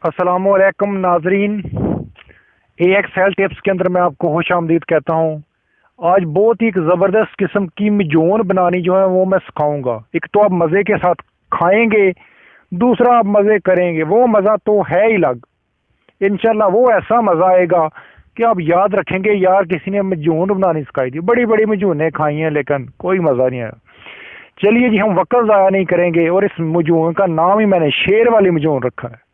अस्सलाम वालेकुम नाजरीन। AX हेल्थ टिप्स के अंदर मैं आपको खुश आमदीद कहता हूँ। आज बहुत ही एक ज़बरदस्त किस्म की मिजोन बनानी जो है वो मैं सिखाऊंगा। एक तो आप मज़े के साथ खाएंगे, दूसरा आप मज़े करेंगे, वो मज़ा तो है ही अलग। इंशाल्लाह वो ऐसा मज़ा आएगा कि आप याद रखेंगे यार किसी ने मिजोन बनानी सिखाई थी। बड़ी बड़ी मिजोनें खाई हैं लेकिन कोई मज़ा नहीं आया। चलिए जी, हम वक्त ज़ाया नहीं करेंगे और इस मिजोन का नाम ही मैंने शेर वाली मिजोन रखा है।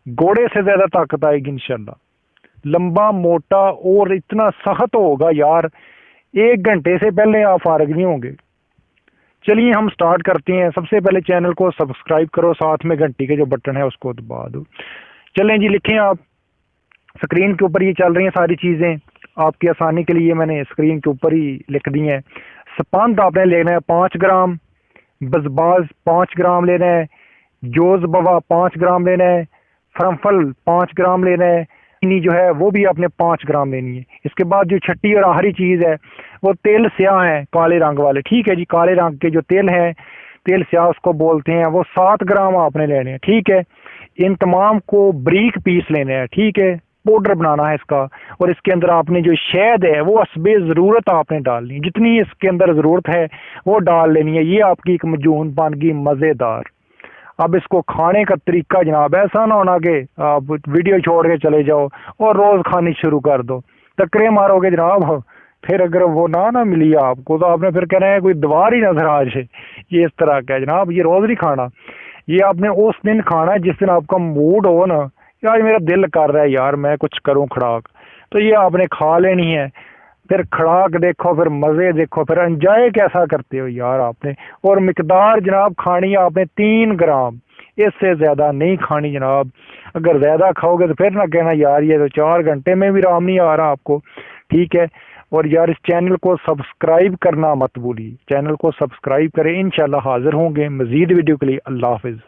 घोड़े से ज्यादा ताकत आएगी इंशाल्लाह। लंबा मोटा और इतना सख्त होगा यार, 1 घंटे से पहले आप फारग नहीं होंगे। चलिए हम स्टार्ट करते हैं। सबसे पहले चैनल को सब्सक्राइब करो, साथ में घंटी के जो बटन है उसको दबा दो। चलें जी, लिखें आप। स्क्रीन के ऊपर ये चल रही हैं सारी चीज़ें, आपकी आसानी के लिए मैंने स्क्रीन के ऊपर ही लिख दी हैं। स्पंद आपने लेना है 5 ग्राम, बजबाज 5 ग्राम लेना है, जोज बवा 5 ग्राम लेना है, फरमफल 5 ग्राम लेना है, चीनी जो है वो भी आपने 5 ग्राम लेनी है। इसके बाद जो छठी और आखिरी चीज़ है वो तेल स्याह है, काले रंग वाले। ठीक है जी, काले रंग के जो तेल है, तेल स्याह उसको बोलते हैं, वो 7 ग्राम आपने लेने हैं। ठीक है, इन तमाम को बारीक पीस लेने हैं। ठीक है, पाउडर बनाना है इसका। और इसके अंदर आपने जो शहद है वो हस्बे ज़रूरत आपने डालनी है, जितनी इसके अंदर ज़रूरत है वो डाल लेनी है। ये आपकी एक मजून बन गई मज़ेदार। अब इसको खाने का तरीका जनाब ऐसा ना होना कि आप वीडियो छोड़ के चले जाओ और रोज़ खानी शुरू कर दो, टकरे मारोगे जनाब। फिर अगर वो ना मिली आपको तो आपने फिर कहना है कोई दीवार ही नजर आ जाए। ये इस तरह का है जनाब, ये रोज़ नहीं खाना। ये आपने उस दिन खाना है जिस दिन आपका मूड हो ना, यार मेरा दिल कर रहा है यार मैं कुछ करूं खड़ाक, तो ये आपने खा लेनी है। फिर खड़ाक देखो, फिर मज़े देखो, फिर एंजॉय कैसा करते हो यार आपने। और मिकदार जनाब खानी है आपने 3 ग्राम, इससे ज़्यादा नहीं खानी जनाब। अगर ज़्यादा खाओगे तो फिर ना कहना यार ये तो 4 घंटे में भी आराम नहीं आ रहा आपको। ठीक है, और यार इस चैनल को सब्सक्राइब करना मत भूलिए। चैनल को सब्सक्राइब करें, इंशाल्लाह हाजिर होंगे मज़ीद वीडियो के लिए। अल्लाह हाफिज़।